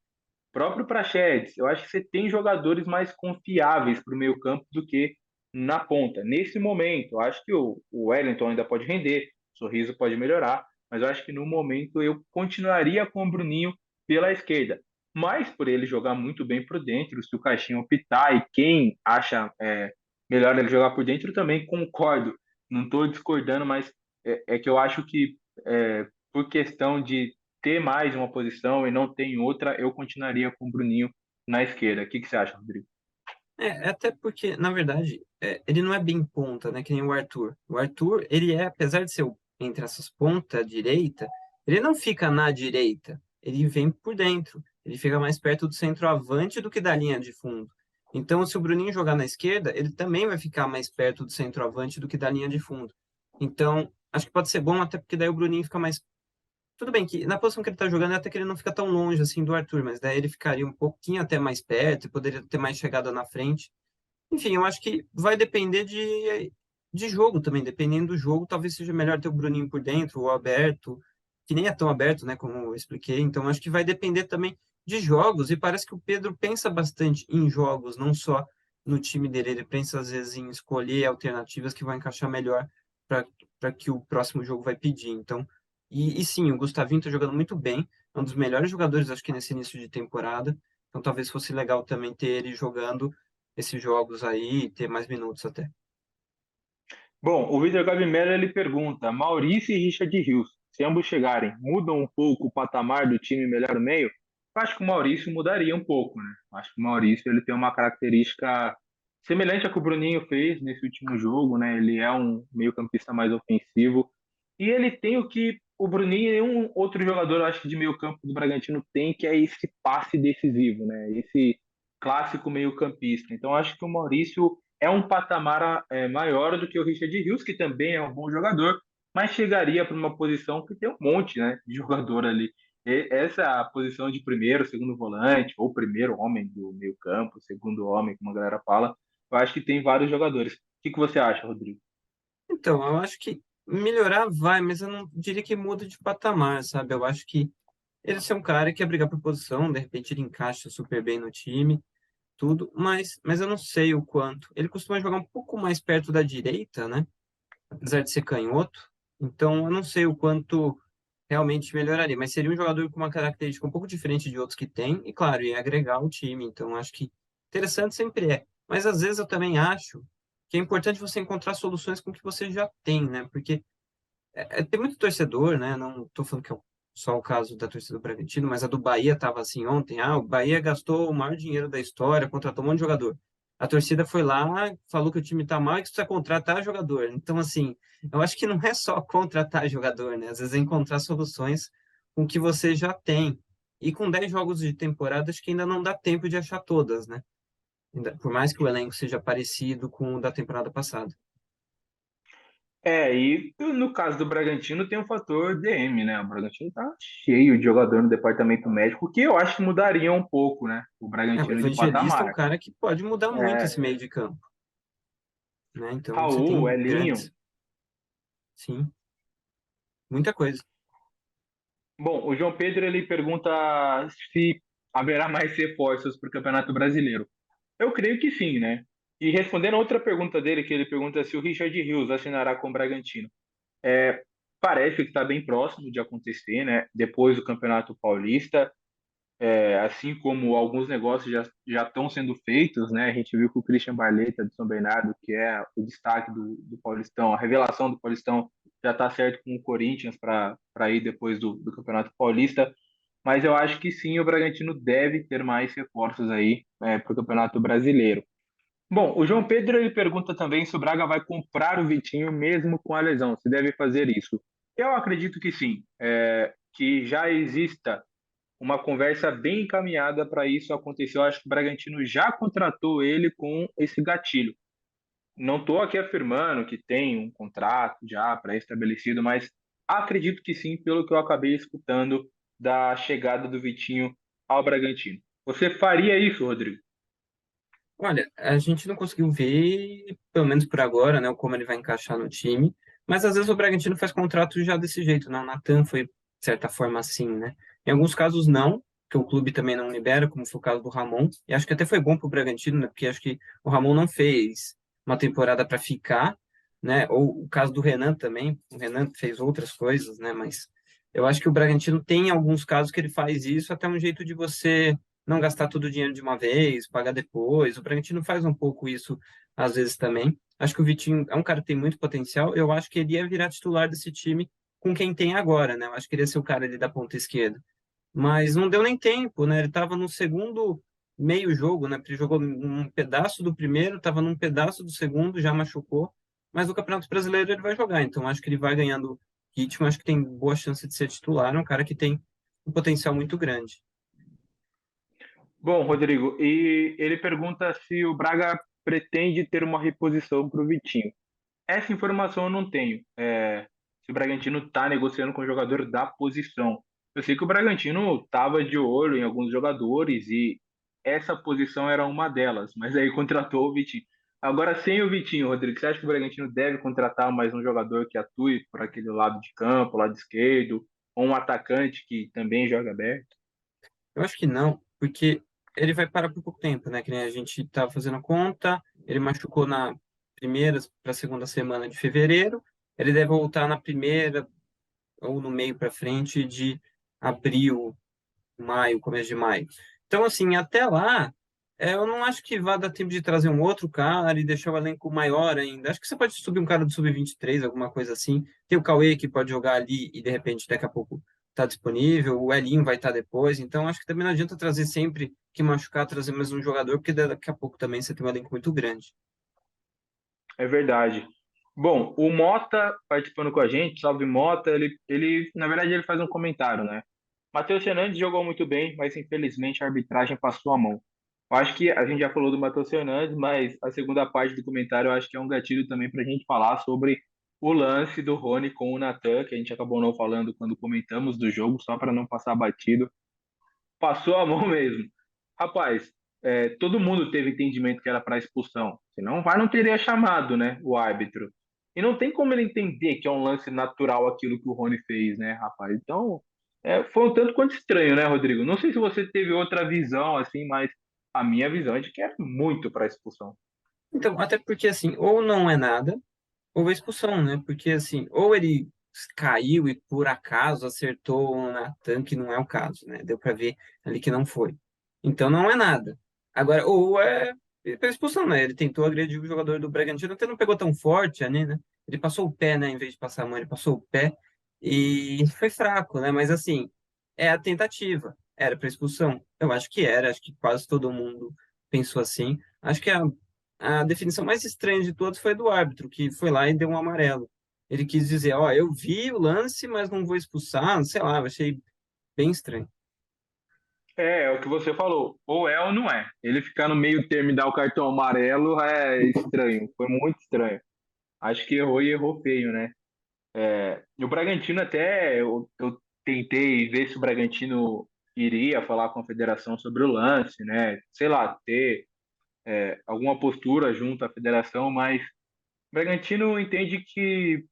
Próprio Praxedes, eu acho que você tem jogadores mais confiáveis para o meio campo do que na ponta. Nesse momento, eu acho que o Wellington ainda pode render, o Sorriso pode melhorar, mas eu acho que no momento eu continuaria com o Bruninho pela esquerda. Mas por ele jogar muito bem por dentro, se o Caixinha optar e quem acha melhor ele jogar por dentro, eu também concordo. Não estou discordando, mas é que eu acho que por questão de ter mais uma posição e não ter em outra, eu continuaria com o Bruninho na esquerda. O que você acha, Rodrigo? Até porque, na verdade, ele não é bem ponta, né? Que nem o Arthur. O Arthur, ele apesar de ser entre essas pontas direita, ele não fica na direita. Ele vem por dentro. Ele fica mais perto do centroavante do que da linha de fundo. Então, se o Bruninho jogar na esquerda, ele também vai ficar mais perto do centroavante do que da linha de fundo. Então, acho que pode ser bom, até porque daí o Bruninho fica mais. Tudo bem que na posição que ele tá jogando, até que ele não fica tão longe assim do Arthur, mas daí ele ficaria um pouquinho até mais perto e poderia ter mais chegada na frente. Enfim, eu acho que vai depender de jogo também. Dependendo do jogo, talvez seja melhor ter o Bruninho por dentro, ou aberto, que nem é tão aberto, né, como eu expliquei. Então, acho que vai depender também de jogos. E parece que o Pedro pensa bastante em jogos, não só no time dele. Ele pensa, às vezes, em escolher alternativas que vão encaixar melhor para que o próximo jogo vai pedir. Então, e sim, o Gustavinho está jogando muito bem. É um dos melhores jogadores, acho que, nesse início de temporada. Então, talvez fosse legal também ter ele jogando esses jogos aí e ter mais minutos até. Bom, o Vitor Gabi Mello ele pergunta: Maurício e Richard Rios, se ambos chegarem, mudam um pouco o patamar do time melhor no meio? Eu acho que o Maurício mudaria um pouco, né? Eu acho que o Maurício ele tem uma característica semelhante à que o Bruninho fez nesse último jogo, né? Ele é um meio-campista mais ofensivo e ele tem o que o Bruninho e nenhum outro jogador, eu acho que de meio-campo do Bragantino tem, que é esse passe decisivo, né? Esse clássico meio-campista. Então, eu acho que o Maurício é um patamar maior do que o Richard Rios, que também é um bom jogador, mas chegaria para uma posição que tem um monte, né, de jogador ali. Essa é a posição de primeiro, segundo volante, ou primeiro homem do meio campo, segundo homem, como a galera fala. Eu acho que tem vários jogadores. O que você acha, Rodrigo? Então, eu acho que melhorar vai, mas eu não diria que muda de patamar, sabe? Eu acho que ele é um cara que quer brigar por posição, de repente ele encaixa super bem no time, tudo, mas eu não sei o quanto. Ele costuma jogar um pouco mais perto da direita, né? Apesar de ser canhoto. Então, eu não sei o quanto realmente melhoraria, mas seria um jogador com uma característica um pouco diferente de outros que tem, e claro, ia agregar o time. Então, acho que interessante sempre é. Mas às vezes eu também acho que é importante você encontrar soluções com o que você já tem, né? Porque tem muito torcedor, né? Não estou falando que é só o caso da torcida do Bragantino, mas a do Bahia estava assim ontem. Ah, o Bahia gastou o maior dinheiro da história, contratou um monte de jogador. A torcida foi lá, falou que o time está mal e que precisa contratar jogador. Então, assim, eu acho que não é só contratar jogador, né? Às vezes é encontrar soluções com o que você já tem. E com 10 jogos de temporada, acho que ainda não dá tempo de achar todas, né? Por mais que o elenco seja parecido com o da temporada passada. E no caso do Bragantino tem o fator DM, né? O Bragantino tá cheio de jogador no departamento médico, que eu acho que mudaria um pouco, né? O O Bragantino de Evangelista é um patamar. cara que pode mudar muito esse É, meio de campo, né? Então você Raul, tem Elinho. grandes, sim, muita coisa. Bom, o João Pedro ele pergunta se haverá mais reforços para o Campeonato Brasileiro. Eu creio que sim, né? E respondendo a outra pergunta dele, que ele pergunta se o Richard Rios assinará com o Bragantino. Parece que está bem próximo de acontecer, né? Depois do Campeonato Paulista, assim como alguns negócios já estão sendo feitos, né? A gente viu que o Christian Barleta de São Bernardo, que é o destaque do Paulistão, a revelação do Paulistão, já está certo com o Corinthians para ir depois do Campeonato Paulista. Mas eu acho que sim, o Bragantino deve ter mais reforços aí para o Campeonato Brasileiro. Bom, o João Pedro ele pergunta também se o Braga vai comprar o Vitinho mesmo com a lesão, se deve fazer isso. Eu acredito que sim, que já exista uma conversa bem encaminhada para isso acontecer. Eu acho que o Bragantino já contratou ele com esse gatilho. Não estou aqui afirmando que tem um contrato já pré-estabelecido, mas acredito que sim, pelo que eu acabei escutando da chegada do Vitinho ao Bragantino. Você faria isso, Rodrigo? Olha, a gente não conseguiu ver, pelo menos por agora, né, como ele vai encaixar no time, mas às vezes o Bragantino faz contrato já desse jeito, né? O Natan foi, de certa forma, assim, né? Em alguns casos não, que o clube também não libera, como foi o caso do Ramon, e acho que até foi bom para o Bragantino, né? Porque acho que o Ramon não fez uma temporada para ficar, né? Ou o caso do Renan também, o Renan fez outras coisas, né? Mas eu acho que o Bragantino tem alguns casos que ele faz isso, até um jeito de você não gastar todo o dinheiro de uma vez, pagar depois. O Bragantino faz um pouco isso às vezes também. Acho que o Vitinho é um cara que tem muito potencial. Eu acho que ele ia virar titular desse time com quem tem agora, né? Eu acho que ele ia ser o cara ali da ponta esquerda. Mas não deu nem tempo, né? Ele estava no segundo meio jogo, né? Porque ele jogou um pedaço do primeiro, estava num pedaço do segundo, já machucou. Mas no Campeonato Brasileiro ele vai jogar, então acho que ele vai ganhando ritmo, acho que tem boa chance de ser titular. É um cara que tem um potencial muito grande. Bom, Rodrigo, e ele pergunta se o Braga pretende ter uma reposição para o Vitinho. Essa informação eu não tenho. Se o Bragantino está negociando com o jogador da posição. Eu sei que o Bragantino estava de olho em alguns jogadores e essa posição era uma delas, mas aí contratou o Vitinho. Agora, sem o Vitinho, Rodrigo, você acha que o Bragantino deve contratar mais um jogador que atue por aquele lado de campo, lado esquerdo, ou um atacante que também joga aberto? Eu acho que não, porque ele vai parar por pouco tempo, né? Que nem a gente estava fazendo a conta, ele machucou na primeira para a segunda semana de fevereiro, ele deve voltar na primeira ou no meio para frente de abril, maio, começo de maio. Então, assim, até lá, eu não acho que vá dar tempo de trazer um outro cara e deixar o elenco maior ainda. Acho que você pode subir um cara do sub-23, alguma coisa assim. Tem o Cauê que pode jogar ali e, de repente, daqui a pouco está disponível. O Elinho vai estar depois. Então, acho que também não adianta trazer sempre que machucar, trazer mais um jogador, porque daqui a pouco também você tem um elenco muito grande. É verdade. Bom, o Mota participando com a gente, salve Mota, na verdade, ele faz um comentário, né? Matheus Fernandes jogou muito bem, mas infelizmente a arbitragem passou a mão. Eu acho que a gente já falou do Matheus Fernandes, mas a segunda parte do comentário eu acho que é um gatilho também para a gente falar sobre o lance do Rony com o Natan, que a gente acabou não falando quando comentamos do jogo, só para não passar batido. Passou a mão mesmo. Rapaz, todo mundo teve entendimento que era para expulsão. Senão o VAR não teria chamado, né, o árbitro. E não tem como ele entender que é um lance natural aquilo que o Rony fez, né, rapaz? Então, foi um tanto quanto estranho, né, Rodrigo? Não sei se você teve outra visão, assim, mas a minha visão é de que é muito para expulsão. Então, até porque, assim, ou não é nada, ou a expulsão, né? Porque assim, ou ele caiu e por acaso acertou o Natan, que não é o caso, né? Deu para ver ali que não foi. Então não é nada. Agora, ou é expulsão, né? Ele tentou agredir o jogador do Bragantino, até não pegou tão forte ali, né? Ele passou o pé, né? Em vez de passar a mão, ele passou o pé e foi fraco, né? Mas assim, é a tentativa. Era para expulsão? Eu acho que era, acho que quase todo mundo pensou assim. Acho que a definição mais estranha de todos foi do árbitro, que foi lá e deu um amarelo. Ele quis dizer, ó, eu vi o lance, mas não vou expulsar, sei lá, eu achei bem estranho. É o que você falou. Ou é ou não é. Ele ficar no meio termo e dar o cartão amarelo é estranho. Foi muito estranho. Acho que errou e errou feio, né? E o Bragantino até eu tentei ver se o Bragantino iria falar com a federação sobre o lance, né? Sei lá, ter alguma postura junto à federação, mas o Bragantino entende que,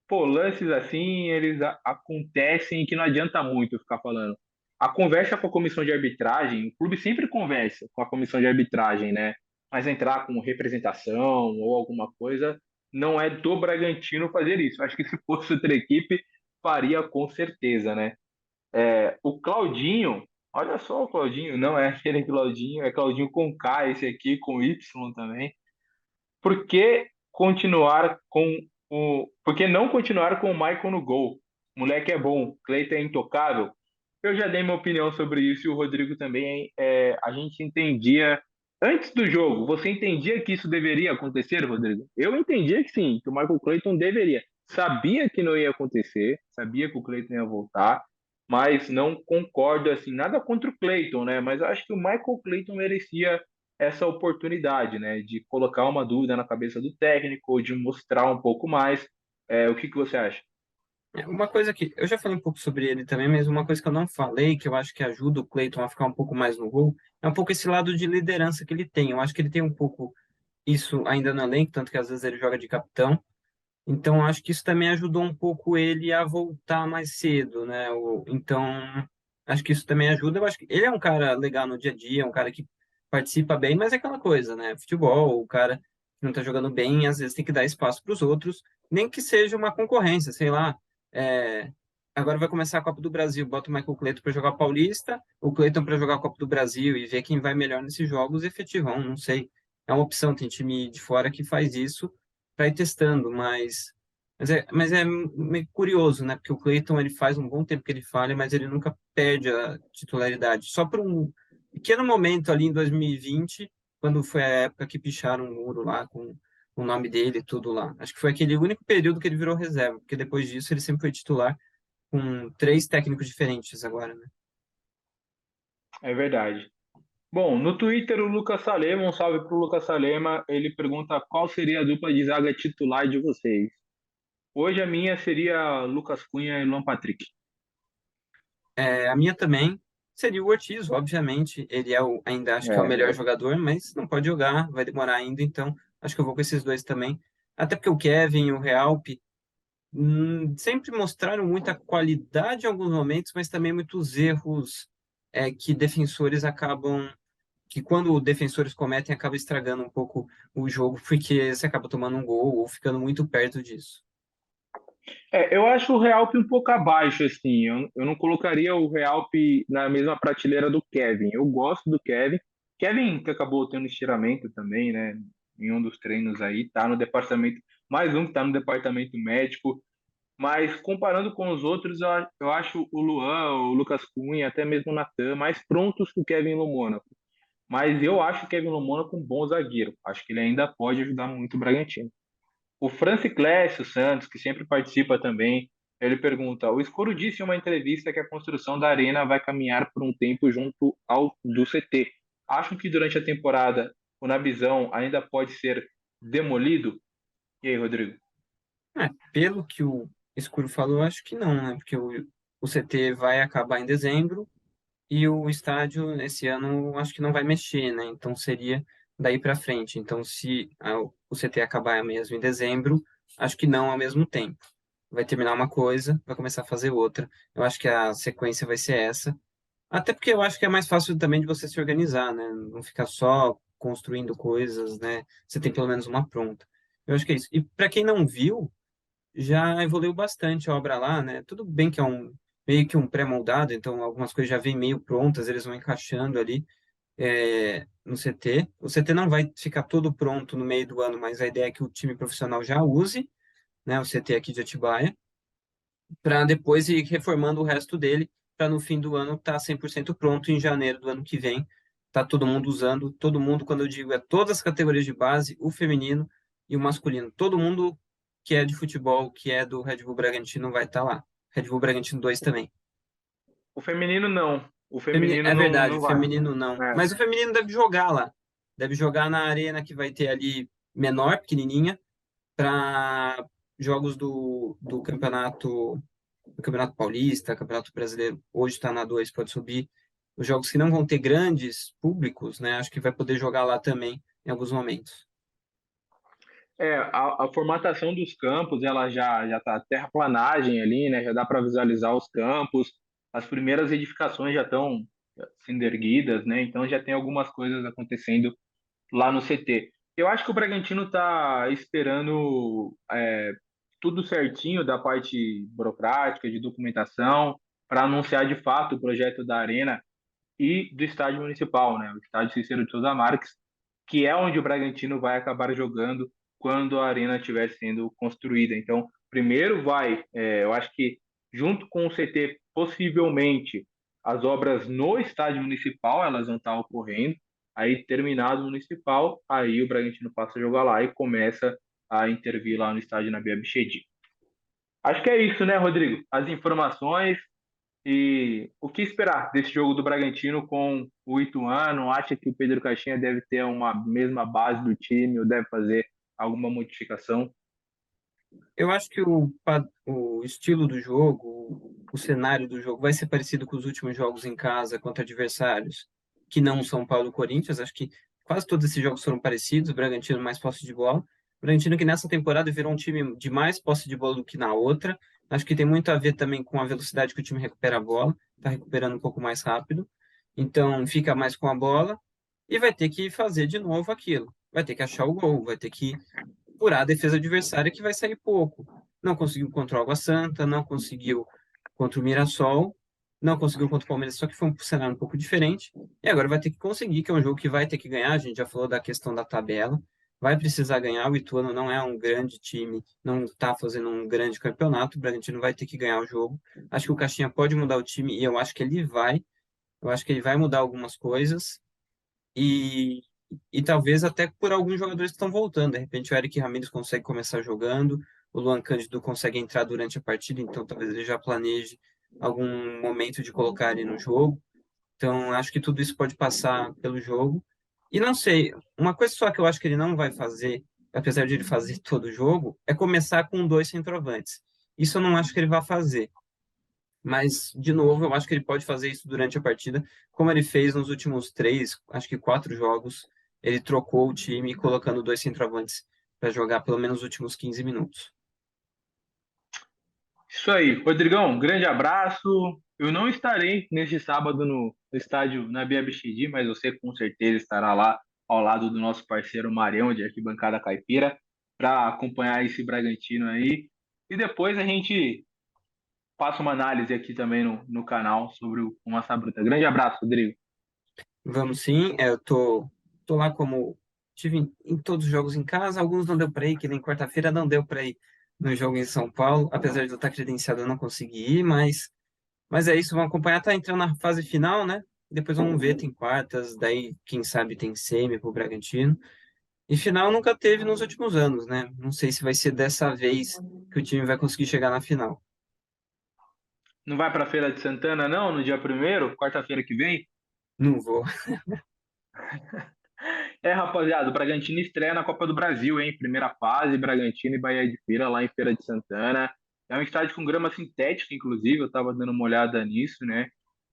pô, lances assim, eles acontecem que não adianta muito ficar falando. A conversa com a comissão de arbitragem, o clube sempre conversa com a comissão de arbitragem, né? Mas entrar com representação ou alguma coisa, não é do Bragantino fazer isso. Acho que se fosse outra equipe, faria com certeza, né? O Claudinho, olha só o Claudinho, não é aquele Claudinho, é Claudinho com K, esse aqui com Y também. Por que continuar com por que não continuar com o Michael no gol? O moleque é bom, Cleiton é intocável. Eu já dei minha opinião sobre isso e o Rodrigo também. A gente entendia antes do jogo. Você entendia que isso deveria acontecer, Rodrigo? Eu entendia que sim, que o Michael Clayton deveria. Sabia que não ia acontecer, sabia que o Clayton ia voltar, mas não concordo assim, nada contra o Clayton, né? Mas eu acho que o Michael Clayton merecia essa oportunidade, né, de colocar uma dúvida na cabeça do técnico, de mostrar um pouco mais. O que que você acha? Uma coisa que eu já falei um pouco sobre ele também, mas uma coisa que eu não falei, que eu acho que ajuda o Cleiton a ficar um pouco mais no gol, é um pouco esse lado de liderança que ele tem. Eu acho que ele tem um pouco isso ainda no elenco, tanto que às vezes ele joga de capitão. Então, eu acho que isso também ajudou um pouco ele a voltar mais cedo, né? Então, acho que isso também ajuda. Eu acho que ele é um cara legal no dia a dia, um cara que participa bem, mas é aquela coisa, né? Futebol, o cara que não tá jogando bem, às vezes tem que dar espaço para os outros, nem que seja uma concorrência, sei lá. é, Agora vai começar a Copa do Brasil, bota o Michael Cleiton para jogar Paulista, o Cleiton para jogar a Copa do Brasil e ver quem vai melhor nesses jogos efetivão, não sei. É uma opção, tem time de fora que faz isso para ir testando, mas é meio curioso, né? Porque o Cleiton ele faz um bom tempo que ele falha, mas ele nunca perde a titularidade. Só por um pequeno momento ali em 2020, quando foi a época que picharam o muro lá com o nome dele e tudo lá. Acho que foi aquele único período que ele virou reserva, porque depois disso ele sempre foi titular com três técnicos diferentes agora, né? É verdade. Bom, no Twitter, o Lucas Salema, um salve para o Lucas Salema, ele pergunta qual seria a dupla de zaga titular de vocês. Hoje a minha seria Lucas Cunha e Luan Patrick. A minha também seria o Ortiz, obviamente. Ele ainda acho que é o melhor É, jogador, mas não pode jogar, vai demorar ainda, então acho que eu vou com esses dois também. Até porque o Kevin e o Realpe sempre mostraram muita qualidade em alguns momentos, mas também muitos erros que defensores acabam, que quando defensores cometem, acaba estragando um pouco o jogo, porque você acaba tomando um gol ou ficando muito perto disso. eu acho o Realp um pouco abaixo, assim. Eu não colocaria o Realp na mesma prateleira do Kevin. Eu gosto do Kevin. Kevin, que acabou tendo estiramento também, né? Em um dos treinos aí, tá no departamento, mais um que tá no departamento médico. Mas comparando com os outros, eu acho o Luan, o Lucas Cunha, até mesmo o Natan, mais prontos que o Kevin no Mônaco. Mas eu acho o Kevin no Mônaco um bom zagueiro. Acho que ele ainda pode ajudar muito o Bragantino. O Franci Clécio Santos, que sempre participa também, ele pergunta: o Escuro disse em uma entrevista que a construção da arena vai caminhar por um tempo junto ao do CT. Acham que durante a temporada o Nabizão ainda pode ser demolido? E aí, Rodrigo? Pelo que o Escuro falou, eu acho que não, né? Porque o CT vai acabar em dezembro. E o estádio, esse ano, acho que não vai mexer, né? Então seria daí para frente. Então, se o CT acabar mesmo em dezembro, acho que não ao mesmo tempo. Vai terminar uma coisa, vai começar a fazer outra. Eu acho que a sequência vai ser essa. Até porque eu acho que é mais fácil também de você se organizar, né? Não ficar só construindo coisas, né? Você tem pelo menos uma pronta. Eu acho que é isso. E para quem não viu, já evoluiu bastante a obra lá, né? Tudo bem que é meio que um pré-moldado, então algumas coisas já vêm meio prontas, eles vão encaixando ali no CT. O CT não vai ficar todo pronto no meio do ano, mas a ideia é que o time profissional já use, né, o CT aqui de Atibaia, para depois ir reformando o resto dele, para no fim do ano estar 100% pronto em janeiro do ano que vem. Tá todo mundo usando, todo mundo, quando eu digo, é todas as categorias de base, o feminino e o masculino. Todo mundo que é de futebol, que é do Red Bull Bragantino, vai estar lá. Red Bull Bragantino 2 também. O feminino não. O feminino É não, verdade, não vai. feminino não. É. Mas o feminino deve jogar lá. Deve jogar na arena que vai ter ali menor, pequenininha, para jogos do Campeonato Paulista, Campeonato Brasileiro. Hoje está na 2, pode subir. Os jogos que não vão ter grandes públicos, né? Acho que vai poder jogar lá também em alguns momentos. A formatação dos campos, ela já tá terraplanagem ali, né? Já dá para visualizar os campos. As primeiras edificações já estão sendo erguidas, né? Então já tem algumas coisas acontecendo lá no CT. Eu acho que o Bragantino está esperando tudo certinho da parte burocrática, de documentação, para anunciar de fato o projeto da Arena e do estádio municipal, né? O estádio Cícero de Souza Marques, que é onde o Bragantino vai acabar jogando quando a arena estiver sendo construída. Então, primeiro eu acho que junto com o CT, possivelmente as obras no estádio municipal elas vão estar ocorrendo. Aí, terminado o municipal, aí o Bragantino passa a jogar lá e começa a intervir lá no estádio na Bia Bichedi. Acho que é isso, né, Rodrigo? As informações, e o que esperar desse jogo do Bragantino com o Ituano? Acha que o Pedro Caixinha deve ter uma mesma base do time ou deve fazer alguma modificação? Eu acho que o estilo do jogo, o cenário do jogo vai ser parecido com os últimos jogos em casa contra adversários que não São Paulo e Corinthians. Acho que quase todos esses jogos foram parecidos. O Bragantino mais posse de bola. O Bragantino que nessa temporada virou um time de mais posse de bola do que na outra. Acho que tem muito a ver também com a velocidade que o time recupera a bola. Está recuperando um pouco mais rápido. Então fica mais com a bola e vai ter que fazer de novo aquilo. Vai ter que achar o gol, vai ter que furar a defesa adversária que vai sair pouco. Não conseguiu contra o Água Santa, não conseguiu contra o Mirassol, não conseguiu contra o Palmeiras, só que foi um cenário um pouco diferente. E agora vai ter que conseguir, que é um jogo que vai ter que ganhar. A gente já falou da questão da tabela. Vai precisar ganhar. O Ituano não é um grande time, não está fazendo um grande campeonato. O Bragantino vai ter que ganhar o jogo. Acho que o Caixinha pode mudar o time e eu acho que ele vai. Eu acho que ele vai mudar algumas coisas e, e talvez até por alguns jogadores que estão voltando. De repente o Eric Ramírez consegue começar jogando, o Luan Cândido consegue entrar durante a partida, então talvez ele já planeje algum momento de colocar ele no jogo. Então acho que tudo isso pode passar pelo jogo. E não sei, uma coisa só que eu acho que ele não vai fazer, apesar de ele fazer todo o jogo, é começar com dois centroavantes. Isso eu não acho que ele vai fazer. Mas, de novo, eu acho que ele pode fazer isso durante a partida, como ele fez nos últimos três, acho que quatro jogos. Ele trocou o time, colocando dois centroavantes para jogar pelo menos os últimos 15 minutos. Isso aí, Rodrigão, um grande abraço. Eu não estarei neste sábado no estádio na BMXD, mas você com certeza estará lá ao lado do nosso parceiro Marião, de Arquibancada Caipira, para acompanhar esse Bragantino aí. E depois a gente passa uma análise aqui também no canal sobre o Massa Bruta. Grande abraço, Rodrigo. Vamos sim, eu tô lá como tive em todos os jogos em casa, alguns não deu para ir, que nem quarta-feira não deu para ir no jogo em São Paulo, apesar de eu estar credenciado, eu não consegui ir, mas é isso, vamos acompanhar, tá entrando na fase final, né? Depois vamos ver, tem quartas, daí quem sabe tem semi pro Bragantino. E final nunca teve nos últimos anos, né? Não sei se vai ser dessa vez que o time vai conseguir chegar na final. Não vai para a Feira de Santana, não, no dia primeiro, quarta-feira que vem? Não vou. Rapaziada, o Bragantino estreia na Copa do Brasil, hein? Primeira fase, Bragantino e Bahia de Feira, lá em Feira de Santana. É um estádio com grama sintética, inclusive, eu estava dando uma olhada nisso, né?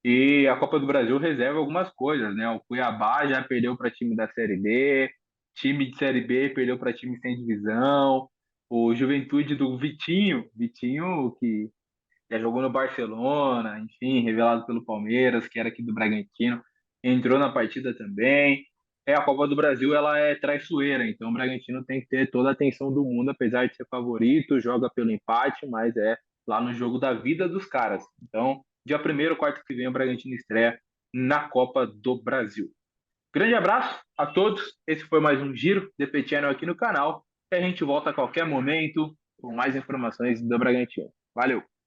E a Copa do Brasil reserva algumas coisas, né? O Cuiabá já perdeu para time da Série D, time de Série B perdeu para time sem divisão, o Juventude do Vitinho que já jogou no Barcelona, enfim, revelado pelo Palmeiras, que era aqui do Bragantino, entrou na partida também. A Copa do Brasil ela é traiçoeira, então o Bragantino tem que ter toda a atenção do mundo, apesar de ser favorito, joga pelo empate, mas é lá no jogo da vida dos caras. Então, dia primeiro, quarto que vem, o Bragantino estreia na Copa do Brasil. Grande abraço a todos. Esse foi mais um Giro DP Channel aqui no canal. E a gente volta a qualquer momento com mais informações do Bragantino. Valeu!